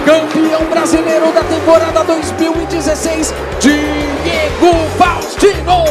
campeão brasileiro da temporada 2016, Diego Faustino.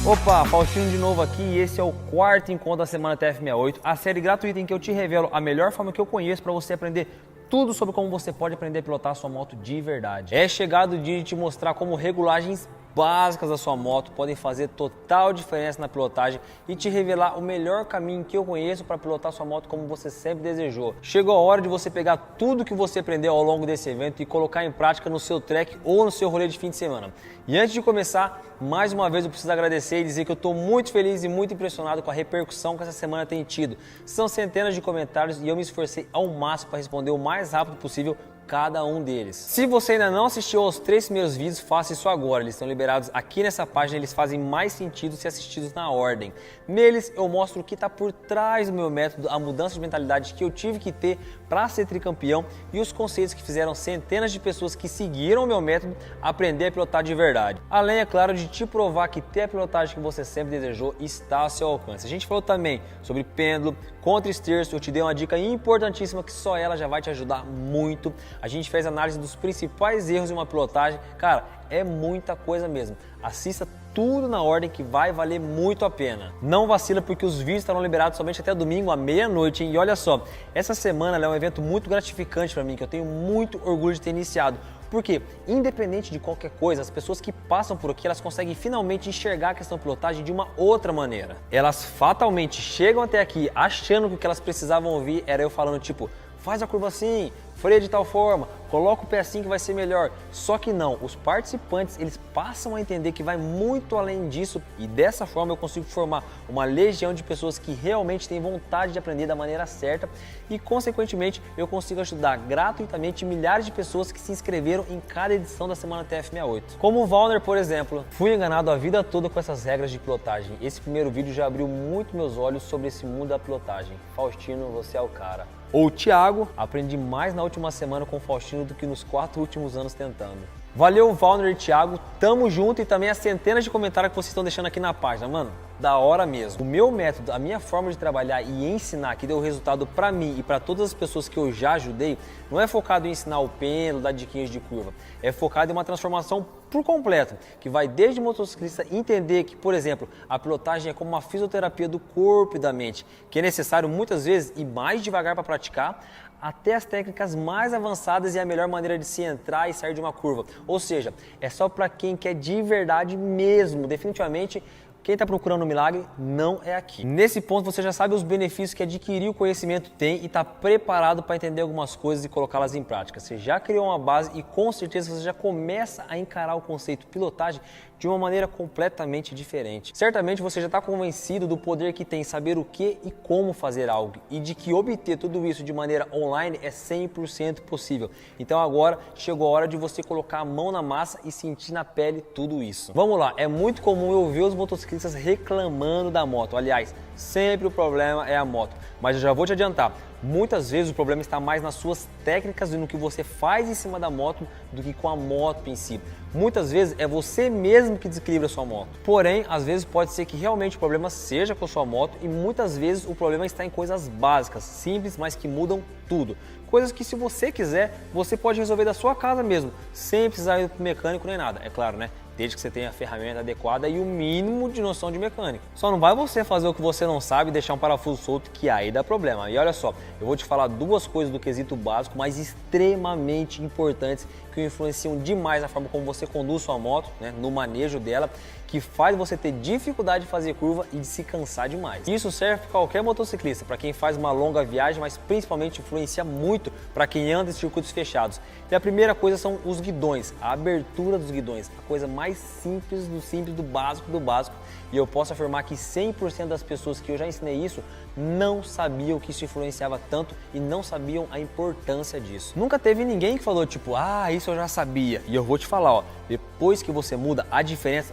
Opa, Faustino de novo aqui e esse é o quarto encontro da Semana TF68, a série gratuita em que eu te revelo a melhor forma que eu conheço para você aprender tudo sobre como você pode aprender a pilotar a sua moto de verdade. É chegado o dia de te mostrar como regulagens básicas da sua moto podem fazer total diferença na pilotagem e te revelar o melhor caminho que eu conheço para pilotar sua moto como você sempre desejou. Chegou a hora de você pegar tudo que você aprendeu ao longo desse evento e colocar em prática no seu track ou no seu rolê de fim de semana. E antes de começar, mais uma vez eu preciso agradecer e dizer que eu estou muito feliz e muito impressionado com a repercussão que essa semana tem tido. São centenas de comentários e eu me esforcei ao máximo para responder o mais rápido possível cada um deles. Se você ainda não assistiu aos 3 primeiros vídeos, faça isso agora. Eles estão liberados aqui nessa página, eles fazem mais sentido se assistidos na ordem. Neles eu mostro o que está por trás do meu método, a mudança de mentalidade que eu tive que ter para ser tricampeão e os conceitos que fizeram centenas de pessoas que seguiram o meu método aprender a pilotar de verdade. Além, é claro, de te provar que ter a pilotagem que você sempre desejou está ao seu alcance. A gente falou também sobre pêndulo, contra-esterço, eu te dei uma dica importantíssima que só ela já vai te ajudar muito. A gente fez análise dos principais erros de uma pilotagem. Cara, é muita coisa mesmo. Assista tudo na ordem que vai valer muito a pena. Não vacila porque os vídeos estarão liberados somente até domingo à meia-noite, hein? E olha só, essa semana é um evento muito gratificante para mim, que eu tenho muito orgulho de ter iniciado. Porque, independente de qualquer coisa, as pessoas que passam por aqui, elas conseguem finalmente enxergar a questão da pilotagem de uma outra maneira. Elas fatalmente chegam até aqui achando que o que elas precisavam ouvir era eu falando tipo, faz a curva assim, freia de tal forma, coloca o pé assim que vai ser melhor. Só que não, os participantes eles passam a entender que vai muito além disso e dessa forma eu consigo formar uma legião de pessoas que realmente têm vontade de aprender da maneira certa e consequentemente eu consigo ajudar gratuitamente milhares de pessoas que se inscreveram em cada edição da Semana TF68. Como o Valner, por exemplo, fui enganado a vida toda com essas regras de pilotagem. Esse primeiro vídeo já abriu muito meus olhos sobre esse mundo da pilotagem. Faustino, você é o cara. Ou Thiago, aprendi mais na última semana com o Faustino do que nos 4 últimos anos tentando. Valeu, Valner e Thiago, tamo junto e também as centenas de comentários que vocês estão deixando aqui na página, mano, da hora mesmo. O meu método, a minha forma de trabalhar e ensinar que deu resultado pra mim e pra todas as pessoas que eu já ajudei, não é focado em ensinar o pêndulo, dar diquinhas de curva, é focado em uma transformação por completo, que vai desde o motociclista entender que, por exemplo, a pilotagem é como uma fisioterapia do corpo e da mente, que é necessário muitas vezes ir mais devagar para praticar, até as técnicas mais avançadas e a melhor maneira de se entrar e sair de uma curva. Ou seja, é só para quem quer de verdade mesmo, definitivamente. Quem está procurando um milagre não é aqui. Nesse ponto você já sabe os benefícios que adquirir o conhecimento tem e está preparado para entender algumas coisas e colocá-las em prática. Você já criou uma base e com certeza você já começa a encarar o conceito pilotagem de uma maneira completamente diferente. Certamente você já está convencido do poder que tem saber o que e como fazer algo e de que obter tudo isso de maneira online é 100% possível. Então agora chegou a hora de você colocar a mão na massa e sentir na pele tudo isso. Vamos lá, é muito comum eu ver os motociclistas reclamando da moto. Aliás, sempre o problema é a moto. Mas eu já vou te adiantar, muitas vezes o problema está mais nas suas técnicas e no que você faz em cima da moto do que com a moto em si. Muitas vezes é você mesmo que desequilibra a sua moto. Porém, às vezes pode ser que realmente o problema seja com a sua moto e muitas vezes o problema está em coisas básicas, simples, mas que mudam tudo. Coisas que se você quiser, você pode resolver da sua casa mesmo, sem precisar ir para o mecânico nem nada, é claro, né? Desde que você tenha a ferramenta adequada e o mínimo de noção de mecânica. Só não vai você fazer o que você não sabe e deixar um parafuso solto, que aí dá problema. E olha só, eu vou te falar 2 coisas do quesito básico, mas extremamente importantes, que influenciam demais a forma como você conduz sua moto, né, no manejo dela, que faz você ter dificuldade de fazer curva e de se cansar demais. Isso serve para qualquer motociclista, para quem faz uma longa viagem, mas principalmente influencia muito para quem anda em circuitos fechados. E a primeira coisa são os guidões, a abertura dos guidões, a coisa mais simples, do básico do básico. E eu posso afirmar que 100% das pessoas que eu já ensinei isso não sabiam que isso influenciava tanto e não sabiam a importância disso. Nunca teve ninguém que falou tipo, ah, isso eu já sabia. E eu vou te falar, ó, depois que você muda, a diferença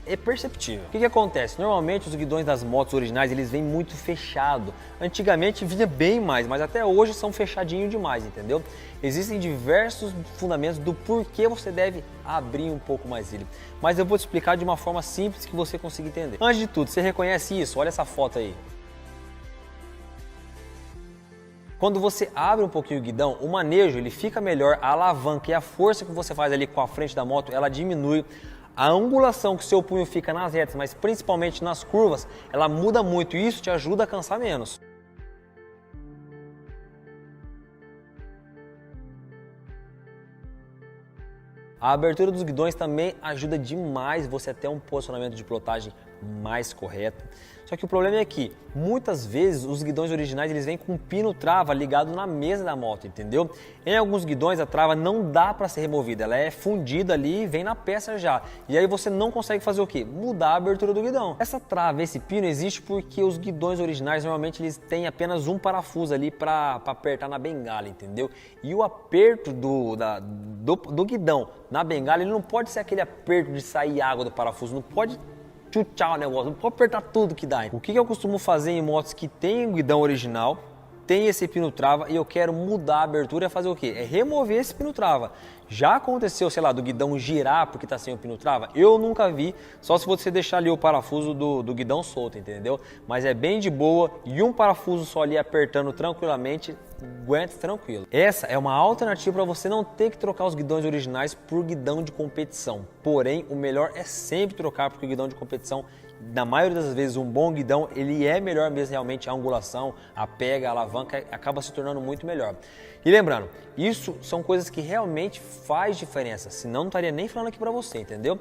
é perceptível. O que acontece? Normalmente os guidões das motos originais, eles vêm muito fechado. Antigamente vinha bem mais, mas até hoje são fechadinho demais, entendeu? Existem diversos fundamentos do porquê você deve abrir um pouco mais ele. Mas eu vou te explicar de uma forma simples que você consiga entender. Antes de tudo, você reconhece isso? Olha essa foto aí. Quando você abre um pouquinho o guidão, o manejo ele fica melhor, a alavanca e a força que você faz ali com a frente da moto, ela diminui. A angulação que o seu punho fica nas retas, mas principalmente nas curvas, ela muda muito e isso te ajuda a cansar menos. A abertura dos guidões também ajuda demais você a ter um posicionamento de pilotagem mais correto. Só que o problema é que muitas vezes os guidões originais eles vêm com um pino trava ligado na mesa da moto, entendeu? Em alguns guidões a trava não dá para ser removida, ela é fundida ali e vem na peça já. E aí você não consegue fazer o quê? Mudar a abertura do guidão. Essa trava, esse pino existe porque os guidões originais normalmente eles têm apenas um parafuso ali para apertar na bengala, entendeu? E o aperto do guidão na bengala ele não pode ser aquele aperto de sair água do parafuso, não pode chuchar o negócio, não pode apertar tudo que dá. O que eu costumo fazer em motos que tem o guidão original, tem esse pino trava e eu quero mudar a abertura, é fazer o quê? É remover esse pino trava. Já aconteceu, sei lá, do guidão girar porque tá sem o pino trava? Eu nunca vi, só se você deixar ali o parafuso do guidão solto, entendeu? Mas é bem de boa e um parafuso só ali apertando tranquilamente, aguenta tranquilo. Essa é uma alternativa para você não ter que trocar os guidões originais por guidão de competição. Porém, o melhor é sempre trocar, porque o guidão de competição, na maioria das vezes, um bom guidão, ele é melhor mesmo realmente, a angulação, a pega, a alavanca, acaba se tornando muito melhor. E lembrando, isso são coisas que realmente faz diferença, senão não estaria nem falando aqui para você, entendeu?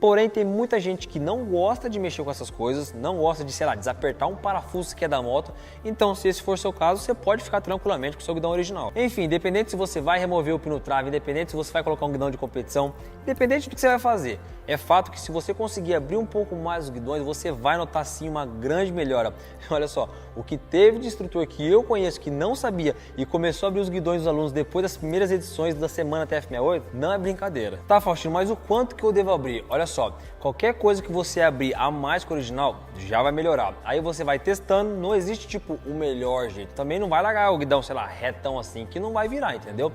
Porém, tem muita gente que não gosta de mexer com essas coisas, não gosta de, sei lá, desapertar um parafuso que é da moto. Então, se esse for o seu caso, você pode ficar tranquilamente com o seu guidão original. Enfim, independente se você vai remover o pino trave, independente se você vai colocar um guidão de competição, independente do que você vai fazer, é fato que se você conseguir abrir um pouco mais os guidões, você vai notar sim uma grande melhora. Olha só, o que teve de instrutor que eu conheço que não sabia e começou a abrir os guidões dos alunos depois das primeiras edições da semana TF68, não é brincadeira. Tá, Faustino, mas o quanto que eu devo abrir? Olha só, qualquer coisa que você abrir a mais que o original, já vai melhorar. Aí você vai testando, não existe tipo o melhor jeito. Também não vai largar o guidão, sei lá, retão assim, que não vai virar, entendeu?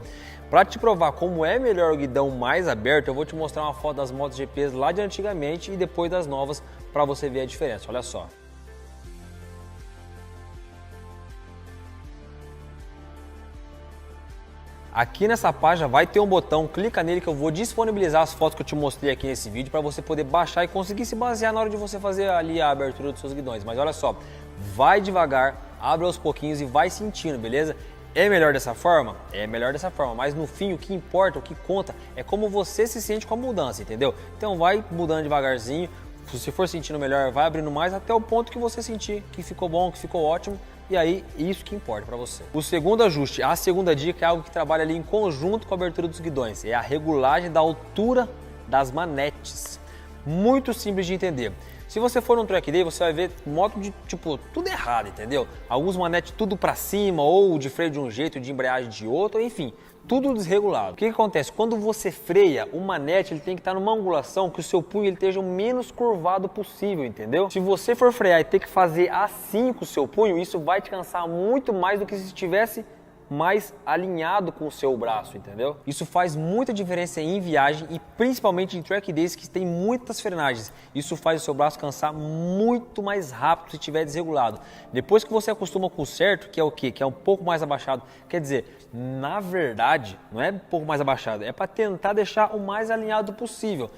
Para te provar como é melhor o guidão mais aberto, eu vou te mostrar uma foto das motos GPs lá de antigamente e depois das novas para você ver a diferença, olha só. Aqui nessa página vai ter um botão, clica nele que eu vou disponibilizar as fotos que eu te mostrei aqui nesse vídeo para você poder baixar e conseguir se basear na hora de você fazer ali a abertura dos seus guidões. Mas olha só, vai devagar, abre aos pouquinhos e vai sentindo, beleza? É melhor dessa forma? É melhor dessa forma, mas no fim o que importa, o que conta é como você se sente com a mudança, entendeu? Então vai mudando devagarzinho, se for sentindo melhor, vai abrindo mais até o ponto que você sentir que ficou bom, que ficou ótimo. E aí, isso que importa para você. O segundo ajuste, a segunda dica é algo que trabalha ali em conjunto com a abertura dos guidões. É a regulagem da altura das manetes. Muito simples de entender. Se você for num track day, você vai ver moto de, tipo, tudo errado, entendeu? Alguns manetes tudo para cima, ou de freio de um jeito, de embreagem de outro, enfim, tudo desregulado. O que acontece? Quando você freia, o manete ele tem que estar numa angulação que o seu punho ele esteja o menos curvado possível, entendeu? Se você for frear e ter que fazer assim com o seu punho, isso vai te cansar muito mais do que se estivesse mais alinhado com o seu braço, entendeu? Isso faz muita diferença em viagem e principalmente em track days que tem muitas frenagens. Isso faz o seu braço cansar muito mais rápido se estiver desregulado. Depois que você acostuma com o certo, que é o quê? Que é um pouco mais abaixado. Quer dizer, na verdade, não é um pouco mais abaixado, é para tentar deixar o mais alinhado possível.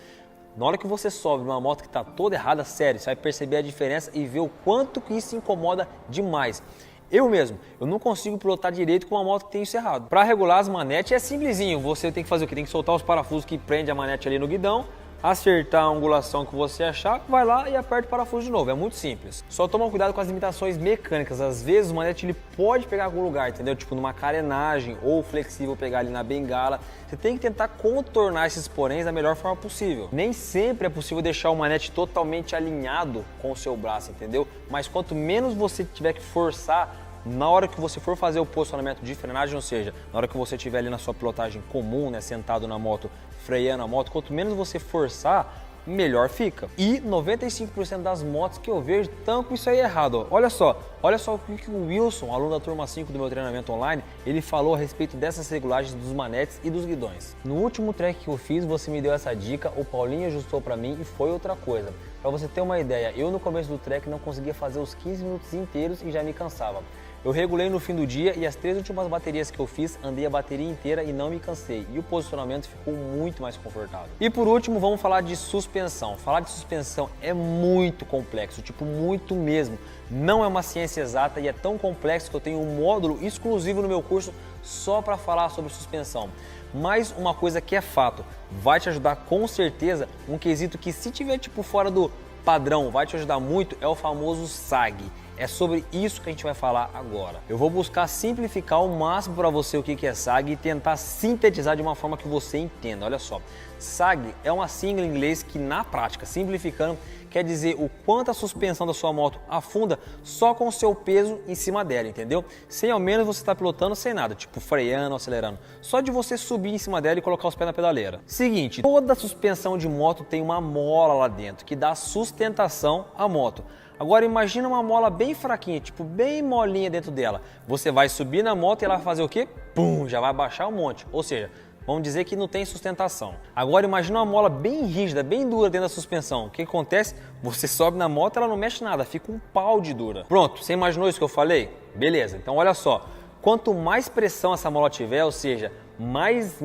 Na hora que você sobe numa moto que está toda errada, sério, você vai perceber a diferença e ver o quanto que isso incomoda demais. Eu mesmo, eu não consigo pilotar direito com uma moto que tem isso errado. Para regular as manetes é simplesinho, você tem que fazer o quê? Tem que soltar os parafusos que prende a manete ali no guidão, acertar a angulação que você achar, vai lá e aperta o parafuso de novo, é muito simples. Só toma cuidado com as limitações mecânicas, às vezes o manete ele pode pegar algum lugar, entendeu? Tipo numa carenagem ou flexível pegar ali na bengala. Você tem que tentar contornar esses poréns da melhor forma possível. Nem sempre é possível deixar o manete totalmente alinhado com o seu braço, entendeu? Mas quanto menos você tiver que forçar, na hora que você for fazer o posicionamento de frenagem, ou seja, na hora que você estiver ali na sua pilotagem comum, né, sentado na moto, freando a moto, quanto menos você forçar, melhor fica. E 95% das motos que eu vejo estão com isso aí errado. Ó. Olha só o que o Wilson, aluno da turma 5 do meu treinamento online, ele falou a respeito dessas regulagens dos manetes e dos guidões. No último track que eu fiz, você me deu essa dica, o Paulinho ajustou para mim e foi outra coisa. Para você ter uma ideia, eu no começo do track não conseguia fazer os 15 minutos inteiros e já me cansava. Eu regulei no fim do dia e as 3 últimas baterias que eu fiz, andei a bateria inteira e não me cansei. E o posicionamento ficou muito mais confortável. E por último, vamos falar de suspensão. Falar de suspensão é muito complexo, tipo muito mesmo. Não é uma ciência exata e é tão complexo que eu tenho um módulo exclusivo no meu curso só para falar sobre suspensão. Mas uma coisa que é fato, vai te ajudar com certeza, um quesito que se tiver tipo fora do padrão, vai te ajudar muito, é o famoso sag. É sobre isso que a gente vai falar agora. Eu vou buscar simplificar ao máximo para você o que é sag e tentar sintetizar de uma forma que você entenda. Olha só, sag é uma sigla em inglês que na prática, simplificando, quer dizer o quanto a suspensão da sua moto afunda só com o seu peso em cima dela, entendeu? Sem ao menos você estar pilotando sem nada, tipo freando, acelerando. Só de você subir em cima dela e colocar os pés na pedaleira. Seguinte, toda suspensão de moto tem uma mola lá dentro que dá sustentação à moto. Agora imagina uma mola bem fraquinha, tipo bem molinha dentro dela. Você vai subir na moto e ela vai fazer o quê? Pum, já vai baixar um monte. Ou seja, vamos dizer que não tem sustentação. Agora imagina uma mola bem rígida, bem dura dentro da suspensão. O que acontece? Você sobe na moto e ela não mexe nada, fica um pau de dura. Pronto, você imaginou isso que eu falei? Beleza, então olha só. Quanto mais pressão essa mola tiver, ou seja, mais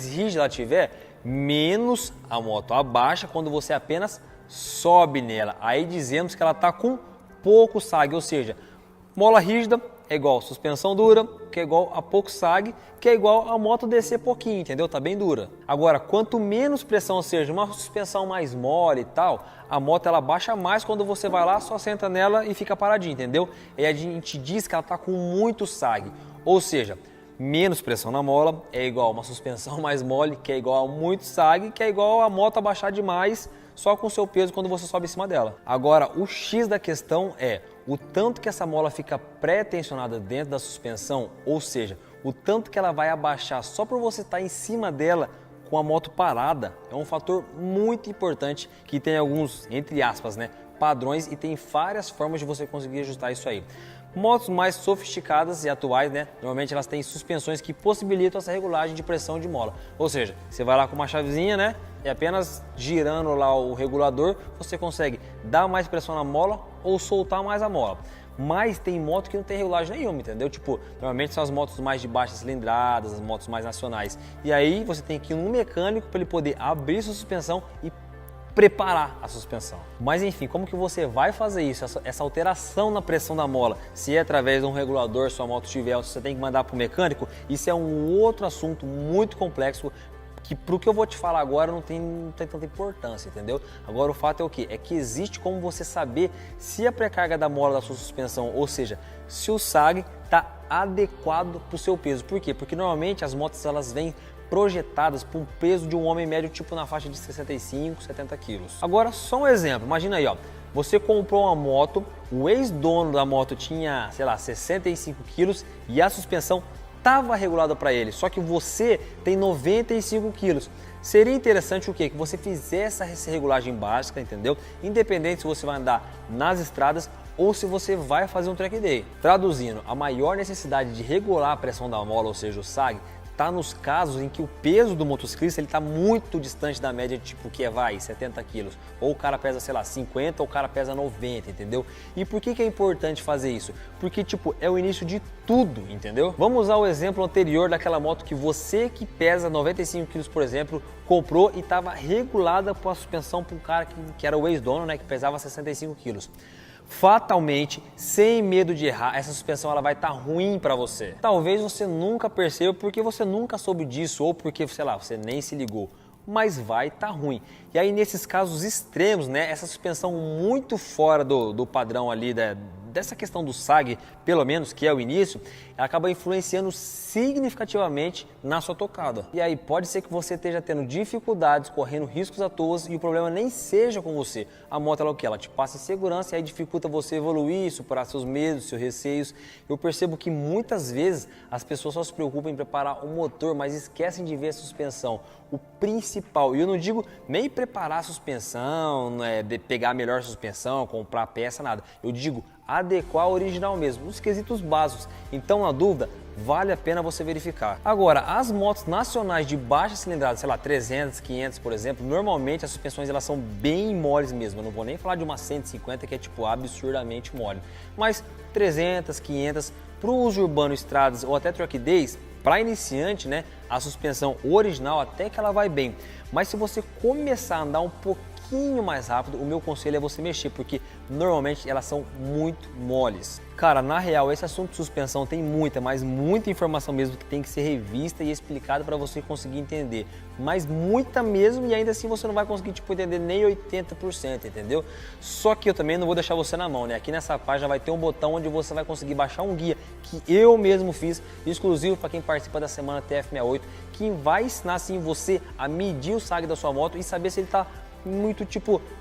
rígida ela tiver, menos a moto abaixa quando você apenas sobe nela. Aí dizemos que ela está com pouco sag, ou seja, mola rígida é igual suspensão dura, que é igual a pouco sag, que é igual a moto descer pouquinho, entendeu? Tá bem dura. Agora, quanto menos pressão, ou seja, uma suspensão mais mole e tal, a moto ela baixa mais quando você vai lá, só senta nela e fica paradinho, entendeu? E a gente diz que ela tá com muito sag, ou seja, menos pressão na mola é igual a uma suspensão mais mole, que é igual a muito sag, que é igual a moto abaixar demais só com o seu peso quando você sobe em cima dela. Agora, o X da questão é o tanto que essa mola fica pré-tensionada dentro da suspensão, ou seja, o tanto que ela vai abaixar só por você estar em cima dela com a moto parada, é um fator muito importante que tem alguns, entre aspas, né, padrões e tem várias formas de você conseguir ajustar isso aí. Motos mais sofisticadas e atuais, né, normalmente elas têm suspensões que possibilitam essa regulagem de pressão de mola. Ou seja, você vai lá com uma chavezinha, né, e apenas girando lá o regulador, você consegue dar mais pressão na mola ou soltar mais a mola. Mas tem moto que não tem regulagem nenhuma, entendeu? Tipo, normalmente são as motos mais de baixas cilindradas, as motos mais nacionais. E aí você tem que ir num mecânico para ele poder abrir sua suspensão e preparar a suspensão. Mas enfim, como que você vai fazer isso, essa alteração na pressão da mola? Se é através de um regulador, sua moto tiver, ou se você tem que mandar para o mecânico, isso é um outro assunto muito complexo que pro que eu vou te falar agora não tem tanta importância, entendeu? Agora o fato é o quê? É que existe como você saber se a pré-carga da mola da sua suspensão, ou seja, se o sag está adequado para o seu peso. Por quê? Porque normalmente as motos elas vêm projetadas para um peso de um homem médio tipo na faixa de 65, 70 quilos. Agora só um exemplo, imagina aí, ó, você comprou uma moto, o ex-dono da moto tinha, sei lá, 65 quilos e a suspensão estava regulada para ele, só que você tem 95 quilos. Seria interessante o quê? Que você fizesse essa regulagem básica, entendeu? Independente se você vai andar nas estradas ou se você vai fazer um track day. Traduzindo, a maior necessidade de regular a pressão da mola, ou seja, o sag, está nos casos em que o peso do motociclista está muito distante da média, tipo que é 70 quilos, ou o cara pesa, sei lá, 50 ou o cara pesa 90, entendeu? E por que é importante fazer isso? Porque, tipo, é o início de tudo, entendeu? Vamos usar o exemplo anterior daquela moto que você que pesa 95 quilos, por exemplo, comprou e estava regulada com a suspensão para um cara que era o ex-dono, né, que pesava 65 quilos. Fatalmente, sem medo de errar, essa suspensão ela vai estar ruim para você. Talvez você nunca perceba porque você nunca soube disso ou porque, sei lá, você nem se ligou, mas vai estar ruim. E aí nesses casos extremos, né, essa suspensão muito fora do padrão ali dessa questão do sag, pelo menos, que é o início, ela acaba influenciando significativamente na sua tocada. E aí pode ser que você esteja tendo dificuldades, correndo riscos à toa e o problema nem seja com você. A moto ela é o que? Ela te passa insegurança e aí dificulta você evoluir, superar seus medos, seus receios. Eu percebo que muitas vezes as pessoas só se preocupam em preparar o motor, mas esquecem de ver a suspensão. O principal, e eu não digo nem preparar a suspensão, né, de pegar a melhor suspensão, comprar peça, nada. Eu digo adequar a original mesmo, os quesitos básicos. Então, na dúvida, vale a pena você verificar. Agora, as motos nacionais de baixa cilindrada, sei lá, 300, 500, por exemplo, normalmente as suspensões elas são bem moles mesmo. Eu não vou nem falar de uma 150 que é tipo absurdamente mole, mas 300, 500 Para o uso urbano, estradas ou até track days, para iniciante, né, a suspensão original até que ela vai bem. Mas se você começar a andar um pouquinho mais rápido, o meu conselho é você mexer, porque normalmente elas são muito moles. Cara, na real, esse assunto de suspensão tem muita, mas muita informação mesmo que tem que ser revista e explicada para você conseguir entender. Mas muita mesmo, e ainda assim você não vai conseguir entender nem 80%, entendeu? Só que eu também não vou deixar você na mão, né? Aqui nessa página vai ter um botão onde você vai conseguir baixar um guia que eu mesmo fiz, exclusivo para quem participa da semana TF68, que vai ensinar assim você a medir o sag da sua moto e saber se ele está muito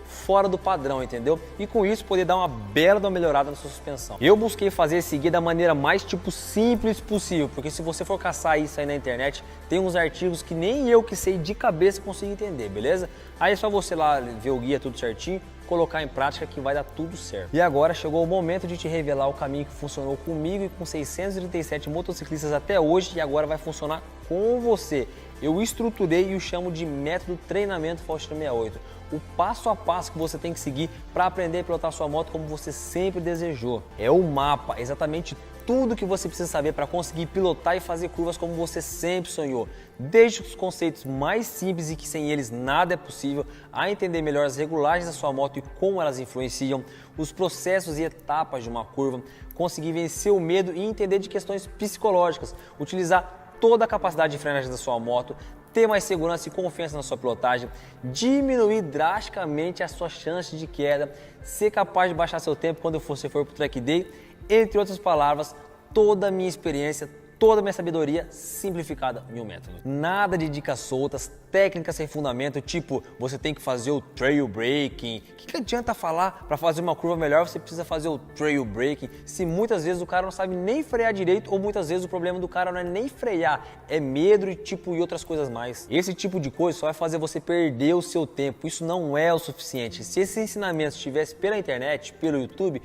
fora do padrão, entendeu? E com isso poder dar uma bela melhorada na sua suspensão. Eu busquei fazer esse guia da maneira mais simples possível, porque se você for caçar isso aí na internet, tem uns artigos que nem eu que sei de cabeça consigo entender, beleza? Aí é só você lá ver o guia tudo certinho, colocar em prática que vai dar tudo certo. E agora chegou o momento de te revelar o caminho que funcionou comigo e com 637 motociclistas até hoje, e agora vai funcionar com você. Eu estruturei e o chamo de método treinamento Faustino 68. O passo a passo que você tem que seguir para aprender a pilotar sua moto como você sempre desejou. É o mapa, exatamente tudo que você precisa saber para conseguir pilotar e fazer curvas como você sempre sonhou. Desde os conceitos mais simples e que sem eles nada é possível, a entender melhor as regulagens da sua moto e como elas influenciam, os processos e etapas de uma curva, conseguir vencer o medo e entender de questões psicológicas, utilizar toda a capacidade de frenagem da sua moto, ter mais segurança e confiança na sua pilotagem, diminuir drasticamente a sua chance de queda, ser capaz de baixar seu tempo quando você for para o track day, entre outras palavras, toda a minha experiência, toda a minha sabedoria simplificada em um método. Nada de dicas soltas, técnicas sem fundamento, tipo, você tem que fazer o trail braking. O que adianta falar para fazer uma curva melhor, você precisa fazer o trail braking, se muitas vezes o cara não sabe nem frear direito, ou muitas vezes o problema do cara não é nem frear, é medo e outras coisas mais. Esse tipo de coisa só vai fazer você perder o seu tempo, isso não é o suficiente. Se esse ensinamento estivesse pela internet, pelo YouTube,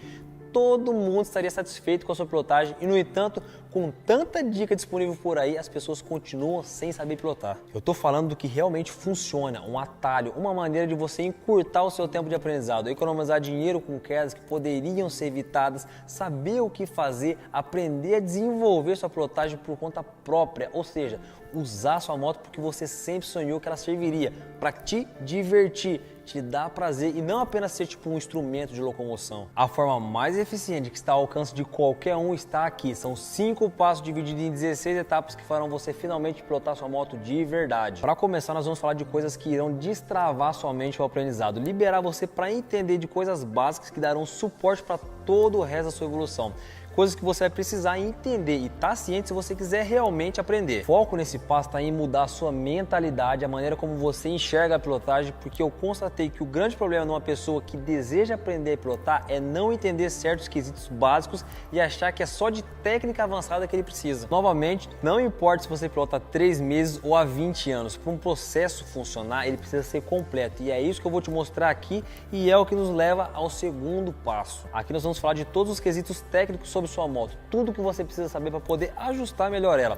todo mundo estaria satisfeito com a sua pilotagem e, no entanto, com tanta dica disponível por aí, as pessoas continuam sem saber pilotar. Eu estou falando do que realmente funciona, um atalho, uma maneira de você encurtar o seu tempo de aprendizado, economizar dinheiro com quedas que poderiam ser evitadas, saber o que fazer, aprender a desenvolver sua pilotagem por conta própria, ou seja, usar sua moto porque você sempre sonhou que ela serviria para te divertir, te dar prazer e não apenas ser um instrumento de locomoção. A forma mais eficiente que está ao alcance de qualquer um está aqui. São 5 passos divididos em 16 etapas que farão você finalmente pilotar sua moto de verdade. Para começar, nós vamos falar de coisas que irão destravar sua mente ao aprendizado, liberar você para entender de coisas básicas que darão suporte para todo o resto da sua evolução. Coisas que você vai precisar entender e estar ciente se você quiser realmente aprender. Foco nesse passo está em mudar a sua mentalidade, a maneira como você enxerga a pilotagem, porque eu constatei que o grande problema de uma pessoa que deseja aprender a pilotar é não entender certos quesitos básicos e achar que é só de técnica avançada que ele precisa. Novamente, não importa se você pilota há 3 meses ou há 20 anos, para um processo funcionar, ele precisa ser completo. E é isso que eu vou te mostrar aqui e é o que nos leva ao segundo passo. Aqui nós vamos falar de todos os quesitos técnicos sobre sua moto, tudo que você precisa saber para poder ajustar melhor ela.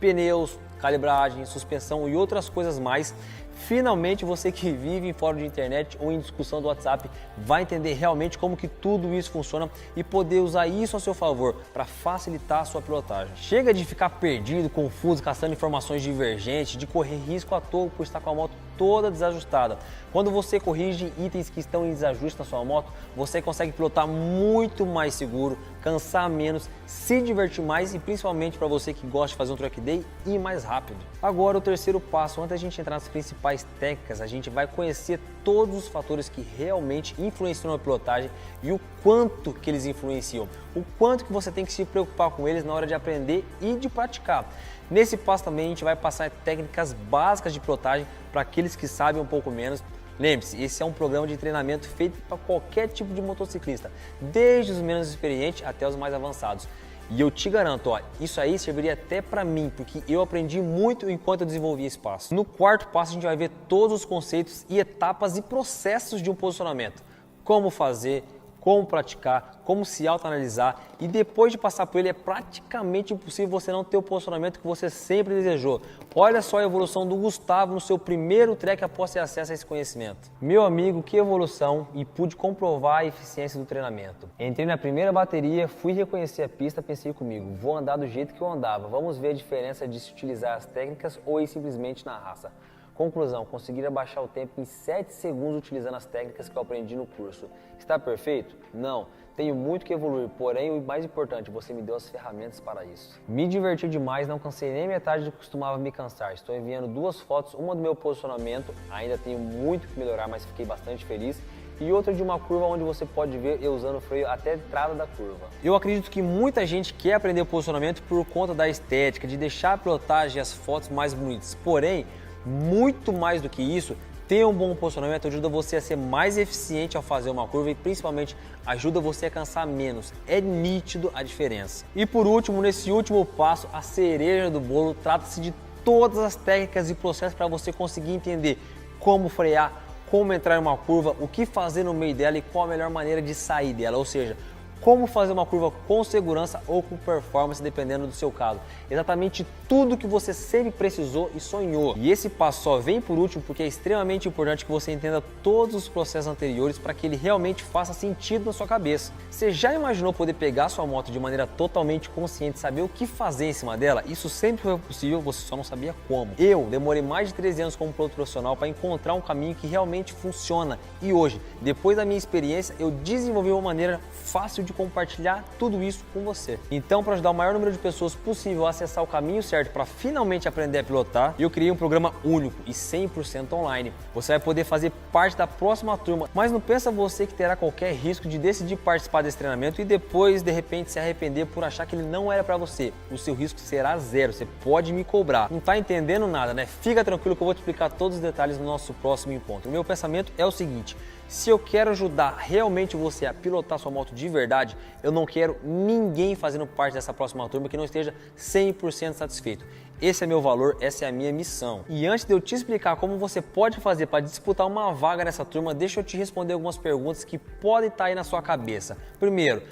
Pneus, calibragem, suspensão e outras coisas mais. Finalmente você que vive em fórum de internet ou em discussão do WhatsApp vai entender realmente como que tudo isso funciona e poder usar isso a seu favor para facilitar a sua pilotagem. Chega de ficar perdido, confuso, caçando informações divergentes, de correr risco à toa por estar com a moto toda desajustada. Quando você corrige itens que estão em desajuste na sua moto, você consegue pilotar muito mais seguro, cansar menos, se divertir mais e principalmente para você que gosta de fazer um track day, ir mais rápido. Agora o terceiro passo, antes da gente entrar nas principais técnicas, a gente vai conhecer todos os fatores que realmente influenciam na pilotagem e o quanto que eles influenciam, o quanto que você tem que se preocupar com eles na hora de aprender e de praticar. Nesse passo também a gente vai passar técnicas básicas de pilotagem para aqueles que sabem um pouco menos. Lembre-se, esse é um programa de treinamento feito para qualquer tipo de motociclista, desde os menos experientes até os mais avançados. E eu te garanto, isso aí serviria até para mim, porque eu aprendi muito enquanto eu desenvolvia esse passo. No quarto passo a gente vai ver todos os conceitos e etapas e processos de um posicionamento. Como fazer, como praticar, como se autoanalisar, e depois de passar por ele é praticamente impossível você não ter o posicionamento que você sempre desejou. Olha só a evolução do Gustavo no seu primeiro track após ter acesso a esse conhecimento. Meu amigo, que evolução, e pude comprovar a eficiência do treinamento. Entrei na primeira bateria, fui reconhecer a pista, pensei comigo, vou andar do jeito que eu andava, vamos ver a diferença de se utilizar as técnicas ou ir simplesmente na raça. Conclusão, conseguir abaixar o tempo em 7 segundos utilizando as técnicas que eu aprendi no curso. Está perfeito? Não. Tenho muito que evoluir, porém o mais importante, você me deu as ferramentas para isso. Me diverti demais, não cansei nem metade do que costumava me cansar. Estou enviando 2 fotos, uma do meu posicionamento, ainda tenho muito que melhorar, mas fiquei bastante feliz. E outra de uma curva onde você pode ver eu usando o freio até a entrada da curva. Eu acredito que muita gente quer aprender posicionamento por conta da estética, de deixar a pilotagem e as fotos mais bonitas. Porém, muito mais do que isso, ter um bom posicionamento ajuda você a ser mais eficiente ao fazer uma curva e principalmente ajuda você a cansar menos. É nítido a diferença. E por último, nesse último passo, a cereja do bolo, trata-se de todas as técnicas e processos para você conseguir entender como frear, como entrar em uma curva, o que fazer no meio dela e qual a melhor maneira de sair dela, ou seja, como fazer uma curva com segurança ou com performance, dependendo do seu caso. Exatamente tudo que você sempre precisou e sonhou. E esse passo só vem por último porque é extremamente importante que você entenda todos os processos anteriores para que ele realmente faça sentido na sua cabeça. Você já imaginou poder pegar sua moto de maneira totalmente consciente, saber o que fazer em cima dela? Isso sempre foi possível, você só não sabia como. Eu demorei mais de 13 anos como piloto profissional para encontrar um caminho que realmente funciona. E hoje, depois da minha experiência, eu desenvolvi uma maneira fácil de compartilhar tudo isso com você. Então, para ajudar o maior número de pessoas possível a acessar o caminho certo para finalmente aprender a pilotar, eu criei um programa único e 100% online. Você vai poder fazer parte da próxima turma, mas não pensa você que terá qualquer risco de decidir participar desse treinamento e depois, de repente, se arrepender por achar que ele não era para você. O seu risco será zero, você pode me cobrar. Não tá entendendo nada, né? Fica tranquilo que eu vou te explicar todos os detalhes no nosso próximo encontro. O meu pensamento é o seguinte: se eu quero ajudar realmente você a pilotar sua moto de verdade, eu não quero ninguém fazendo parte dessa próxima turma que não esteja 100% satisfeito. Esse é meu valor, essa é a minha missão. E antes de eu te explicar como você pode fazer para disputar uma vaga nessa turma, deixa eu te responder algumas perguntas que podem estar aí na sua cabeça. Primeiro,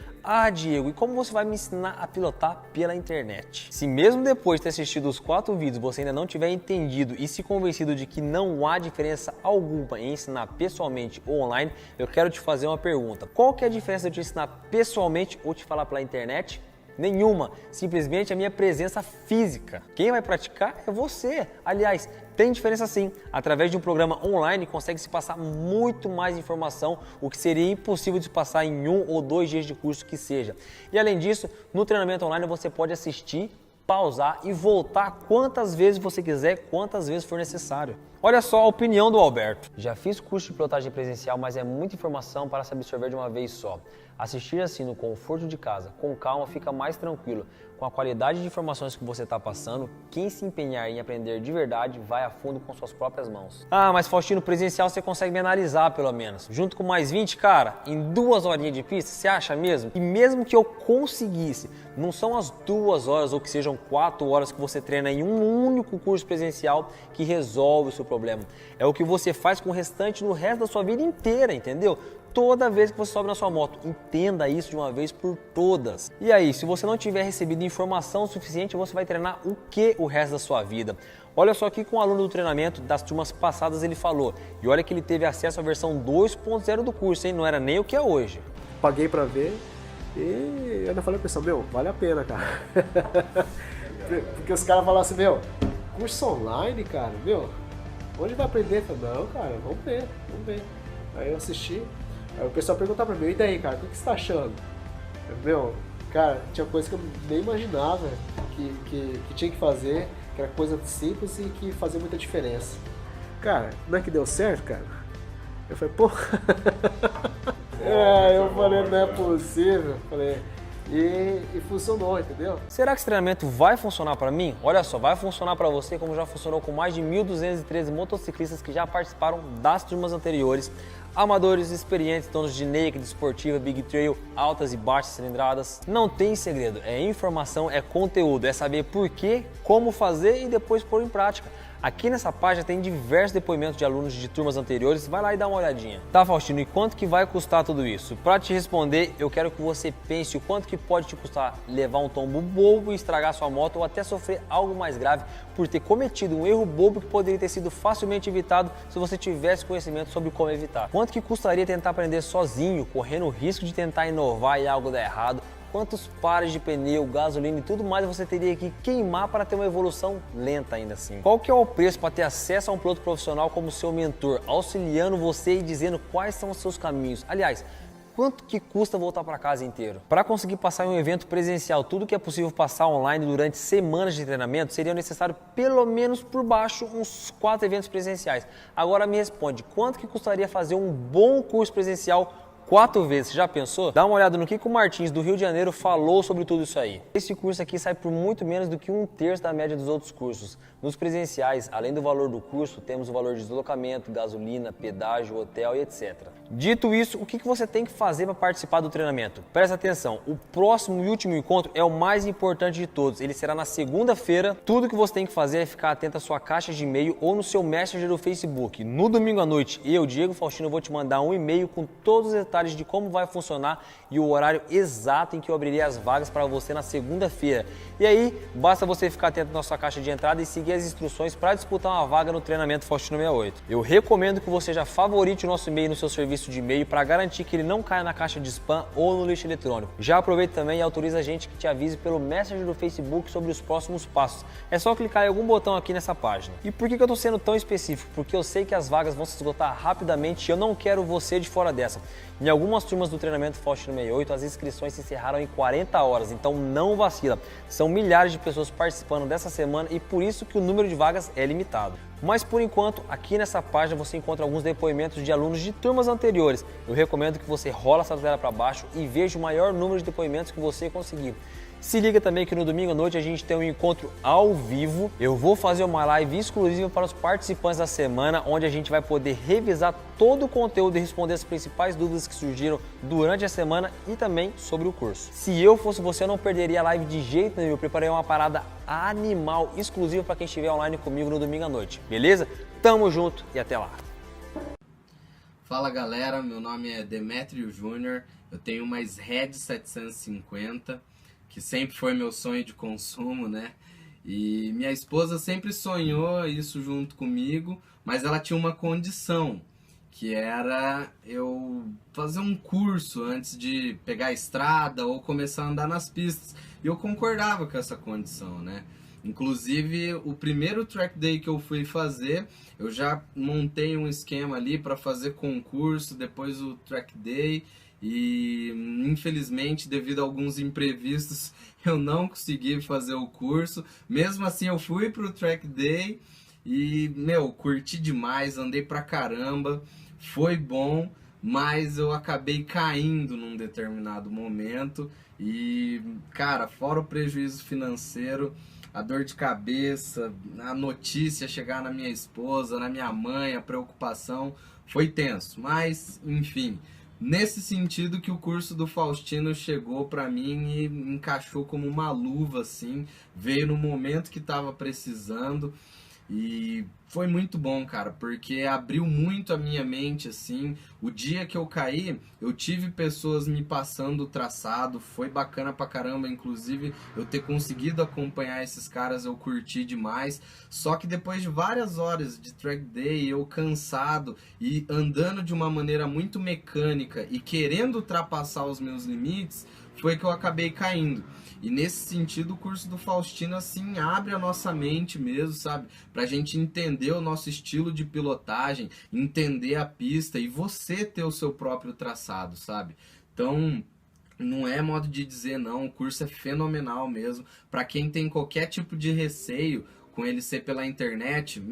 Diego, e como você vai me ensinar a pilotar pela internet? Se mesmo depois de ter assistido os 4 vídeos você ainda não tiver entendido e se convencido de que não há diferença alguma em ensinar pessoalmente ou online, eu quero te fazer uma pergunta. Qual que é a diferença de eu te ensinar pessoalmente ou te falar pela internet? Nenhuma, simplesmente a minha presença física. Quem vai praticar é você. Aliás, tem diferença sim. Através de um programa online consegue se passar muito mais informação, o que seria impossível de se passar em 1 ou 2 dias de curso que seja. E além disso, no treinamento online você pode assistir, pausar e voltar quantas vezes você quiser, quantas vezes for necessário. Olha só a opinião do Alberto. Já fiz curso de pilotagem presencial, mas é muita informação para se absorver de uma vez só. Assistir assim no conforto de casa, com calma, fica mais tranquilo. Com a qualidade de informações que você está passando, quem se empenhar em aprender de verdade vai a fundo com suas próprias mãos. Mas Faustino, presencial você consegue me analisar pelo menos. Junto com mais 20, cara, em 2 horinhas de pista, você acha mesmo? E mesmo que eu conseguisse, não são as 2 horas ou que sejam 4 horas que você treina em um único curso presencial que resolve o seu problema. É o que você faz com o restante no resto da sua vida inteira, entendeu? Toda vez que você sobe na sua moto, entenda isso de uma vez por todas. E aí, se você não tiver recebido informação suficiente, você vai treinar o que o resto da sua vida? Olha só aqui com o aluno do treinamento das turmas passadas ele falou. E olha que ele teve acesso à versão 2.0 do curso, hein? Não era nem o que é hoje. Paguei pra ver e eu ainda falei pro pessoal, vale a pena, cara. Porque os caras falaram assim, curso online, cara, onde vai aprender? Eu falei, não, cara, vamos ver. Aí eu assisti. Aí o pessoal perguntava pra mim, e daí, cara, o que você tá achando? Cara, tinha coisa que eu nem imaginava que tinha que fazer, que era coisa simples e que fazia muita diferença. Cara, não é que deu certo, cara? Eu falei, pô... eu falei, não é possível. Falei, e funcionou, entendeu? Será que esse treinamento vai funcionar para mim? Olha só, vai funcionar para você como já funcionou com mais de 1.213 motociclistas que já participaram das turmas anteriores, amadores, experientes, donos de naked, esportiva, big trail, altas e baixas cilindradas. Não tem segredo, é informação, é conteúdo, é saber por quê, como fazer e depois pôr em prática. Aqui nessa página tem diversos depoimentos de alunos de turmas anteriores, vai lá e dá uma olhadinha. Tá, Faustino, e quanto que vai custar tudo isso? Para te responder, eu quero que você pense o quanto que pode te custar levar um tombo bobo e estragar sua moto ou até sofrer algo mais grave por ter cometido um erro bobo que poderia ter sido facilmente evitado se você tivesse conhecimento sobre como evitar. Quanto que custaria tentar aprender sozinho, correndo o risco de tentar inovar e algo dar errado? Quantos pares de pneu, gasolina e tudo mais você teria que queimar para ter uma evolução lenta ainda assim? Qual que é o preço para ter acesso a um piloto profissional como seu mentor, auxiliando você e dizendo quais são os seus caminhos? Aliás, quanto que custa voltar para casa inteiro? Para conseguir passar em um evento presencial tudo que é possível passar online durante semanas de treinamento, seria necessário pelo menos por baixo uns 4 eventos presenciais. Agora me responde, quanto que custaria fazer um bom curso presencial 4 vezes, já pensou? Dá uma olhada no que o Martins do Rio de Janeiro falou sobre tudo isso aí. Esse curso aqui sai por muito menos do que 1/3 da média dos outros cursos. Nos presenciais, além do valor do curso, temos o valor de deslocamento, gasolina, pedágio, hotel e etc. Dito isso, o que você tem que fazer para participar do treinamento? Presta atenção, o próximo e último encontro é o mais importante de todos. Ele será na segunda-feira. Tudo que você tem que fazer é ficar atento à sua caixa de e-mail ou no seu Messenger do Facebook. No domingo à noite, eu, Diego Faustino, vou te mandar um e-mail com todos os detalhes de como vai funcionar e o horário exato em que eu abrirei as vagas para você na segunda-feira. E aí, basta você ficar atento na sua caixa de entrada e seguir as instruções para disputar uma vaga no treinamento Faustino 68. Eu recomendo que você já favorite o nosso e-mail no seu serviço de e-mail para garantir que ele não caia na caixa de spam ou no lixo eletrônico. Já aproveita também e autoriza a gente que te avise pelo Messenger do Facebook sobre os próximos passos. É só clicar em algum botão aqui nessa página. E por que eu estou sendo tão específico? Porque eu sei que as vagas vão se esgotar rapidamente e eu não quero você de fora dessa. Em algumas turmas do treinamento Faustino 68, as inscrições se encerraram em 40 horas, então não vacila. São milhares de pessoas participando dessa semana e por isso que o número de vagas é limitado. Mas por enquanto, aqui nessa página você encontra alguns depoimentos de alunos de turmas anteriores. Eu recomendo que você rola essa tela para baixo e veja o maior número de depoimentos que você conseguir. Se liga também que no domingo à noite a gente tem um encontro ao vivo. Eu vou fazer uma live exclusiva para os participantes da semana, onde a gente vai poder revisar todo o conteúdo e responder as principais dúvidas que surgiram durante a semana e também sobre o curso. Se eu fosse você, eu não perderia a live de jeito nenhum. Eu preparei uma parada animal exclusiva para quem estiver online comigo no domingo à noite. Beleza? Tamo junto e até lá! Fala galera, meu nome é Demetrio Júnior, eu tenho uma Red 750, que sempre foi meu sonho de consumo, né? E minha esposa sempre sonhou isso junto comigo, mas ela tinha uma condição, que era eu fazer um curso antes de pegar a estrada ou começar a andar nas pistas. E eu concordava com essa condição, né? Inclusive, o primeiro track day que eu fui fazer, eu já montei um esquema ali para fazer concurso, depois o track day, e infelizmente, devido a alguns imprevistos, eu não consegui fazer o curso. Mesmo assim, eu fui pro track day e, curti demais, andei pra caramba, foi bom, mas eu acabei caindo num determinado momento e, cara, fora o prejuízo financeiro, a dor de cabeça, a notícia chegar na minha esposa, na minha mãe, a preocupação, foi tenso. Mas, enfim, nesse sentido que o curso do Faustino chegou pra mim e encaixou como uma luva, assim, veio no momento que estava precisando. E foi muito bom, cara, porque abriu muito a minha mente, assim. O dia que eu caí, eu tive pessoas me passando o traçado, foi bacana pra caramba, inclusive eu ter conseguido acompanhar esses caras, eu curti demais. Só que depois de várias horas de track day, eu cansado e andando de uma maneira muito mecânica e querendo ultrapassar os meus limites, foi que eu acabei caindo. E nesse sentido o curso do Faustino assim abre a nossa mente mesmo, sabe? Pra gente entender o nosso estilo de pilotagem, entender a pista e você ter o seu próprio traçado, sabe? Então, não é modo de dizer não, o curso é fenomenal mesmo. Pra quem tem qualquer tipo de receio com ele ser pela internet,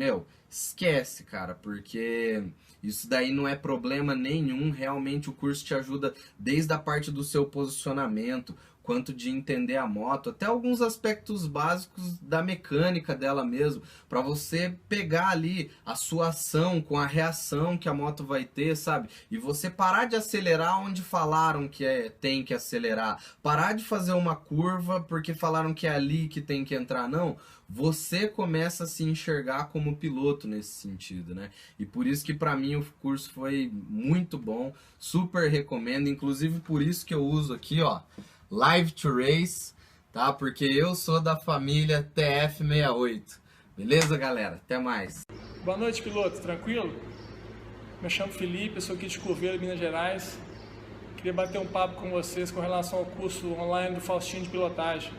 esquece, cara, porque isso daí não é problema nenhum. Realmente o curso te ajuda desde a parte do seu posicionamento, quanto de entender a moto, até alguns aspectos básicos da mecânica dela mesmo, para você pegar ali a sua ação com a reação que a moto vai ter, sabe? E você parar de acelerar onde falaram que tem que acelerar, parar de fazer uma curva porque falaram que é ali que tem que entrar, não. Você começa a se enxergar como piloto nesse sentido, né? E por isso que para mim o curso foi muito bom, super recomendo, inclusive por isso que eu uso aqui, ó, Live to Race, tá? Porque eu sou da família TF68. Beleza, galera? Até mais. Boa noite, piloto. Tranquilo? Me chamo Felipe, eu sou aqui de Coveiro, Minas Gerais. Queria bater um papo com vocês com relação ao curso online do Faustino de pilotagem.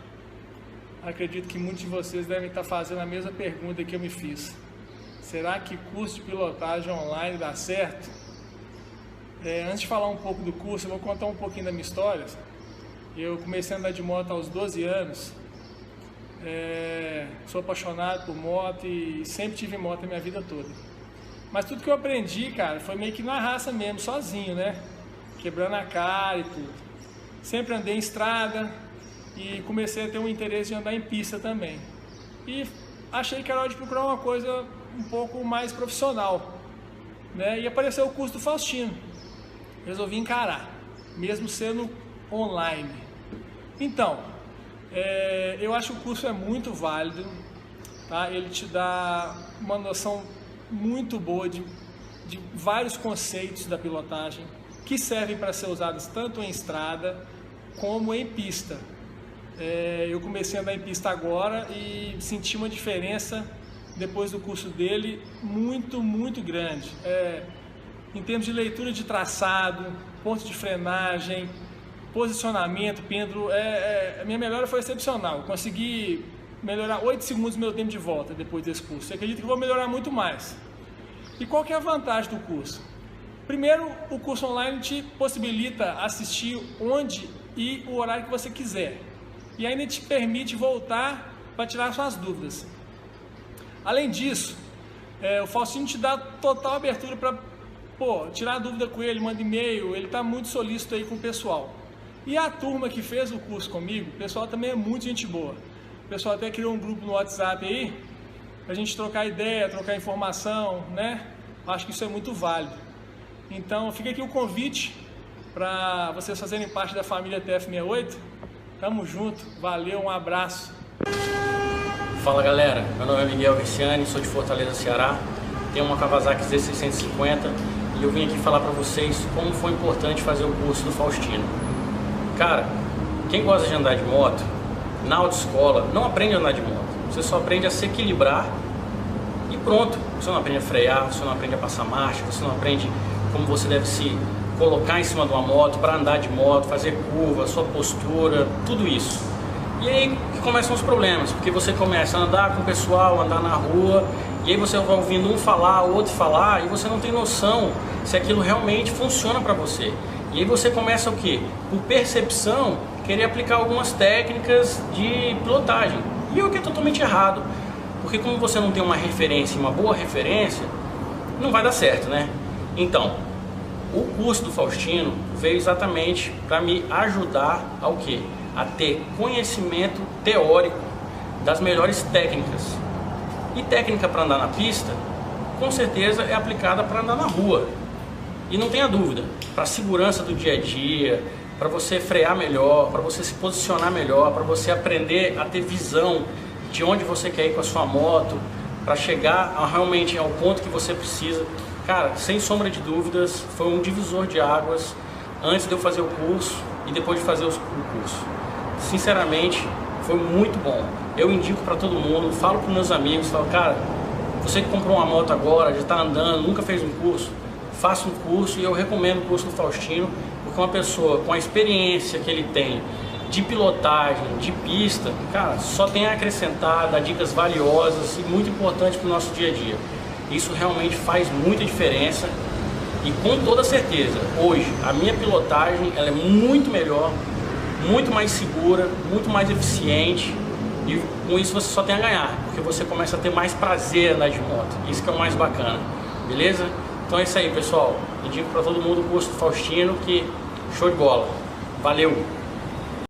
Acredito que muitos de vocês devem estar fazendo a mesma pergunta que eu me fiz. Será que curso de pilotagem online dá certo? Antes de falar um pouco do curso, eu vou contar um pouquinho da minha história. Eu comecei a andar de moto aos 12 anos. Sou apaixonado por moto e sempre tive moto a minha vida toda. Mas tudo que eu aprendi, cara, foi meio que na raça mesmo, sozinho, né? Quebrando a cara e tudo. Sempre andei em estrada. E comecei a ter um interesse de andar em pista também. E achei que era hora de procurar uma coisa um pouco mais profissional, né? E apareceu o curso do Faustino. Resolvi encarar, mesmo sendo online. Então, eu acho que o curso é muito válido, tá? Ele te dá uma noção muito boa de vários conceitos da pilotagem que servem para ser usados tanto em estrada como em pista. Eu comecei a andar em pista agora e senti uma diferença depois do curso dele muito, muito grande. Em termos de leitura de traçado, ponto de frenagem, posicionamento, pêndulo, a minha melhora foi excepcional. Consegui melhorar 8 segundos do meu tempo de volta depois desse curso. Eu acredito que vou melhorar muito mais. E qual que é a vantagem do curso? Primeiro, o curso online te possibilita assistir onde e o horário que você quiser. E ainda te permite voltar para tirar suas dúvidas. Além disso, o Faustino te dá total abertura para tirar dúvida com ele, manda e-mail, ele está muito solícito aí com o pessoal. E a turma que fez o curso comigo, o pessoal também é muito gente boa. O pessoal até criou um grupo no WhatsApp aí, para a gente trocar ideia, trocar informação, né? Acho que isso é muito válido. Então fica aqui o convite para vocês fazerem parte da família TF68. Tamo junto, valeu, um abraço. Fala galera, meu nome é Miguel Viciani, sou de Fortaleza, Ceará. Tenho uma Kawasaki Z650 e eu vim aqui falar pra vocês como foi importante fazer o curso do Faustino. Cara, quem gosta de andar de moto, na autoescola, não aprende a andar de moto. Você só aprende a se equilibrar e pronto. Você não aprende a frear, você não aprende a passar marcha, você não aprende como você deve se colocar em cima de uma moto, para andar de moto, fazer curva, sua postura, tudo isso. E aí que começam os problemas, porque você começa a andar com o pessoal, andar na rua, e aí você vai ouvindo um falar, o outro falar, e você não tem noção se aquilo realmente funciona para você. E aí você começa o quê? Por percepção, querer aplicar algumas técnicas de pilotagem. E o que é totalmente errado, porque como você não tem uma referência, uma boa referência, não vai dar certo, né? Então, o curso do Faustino veio exatamente para me ajudar ao quê? A ter conhecimento teórico das melhores técnicas. E técnica para andar na pista, com certeza é aplicada para andar na rua. E não tenha dúvida, para a segurança do dia a dia, para você frear melhor, para você se posicionar melhor, para você aprender a ter visão de onde você quer ir com a sua moto, para chegar realmente ao ponto que você precisa. Cara, sem sombra de dúvidas, foi um divisor de águas antes de eu fazer o curso e depois de fazer o curso. Sinceramente, foi muito bom. Eu indico para todo mundo, falo com meus amigos, falo, cara, você que comprou uma moto agora, já está andando, nunca fez um curso, faça um curso. E eu recomendo o curso do Faustino, porque uma pessoa com a experiência que ele tem de pilotagem, de pista, cara, só tem a acrescentar, dá dicas valiosas e muito importantes para o nosso dia a dia. Isso realmente faz muita diferença e com toda certeza, hoje, a minha pilotagem ela é muito melhor, muito mais segura, muito mais eficiente e com isso você só tem a ganhar, porque você começa a ter mais prazer em andar de moto, isso que é o mais bacana, beleza? Então é isso aí, pessoal, indico para todo mundo o curso do Faustino, que show de bola, valeu!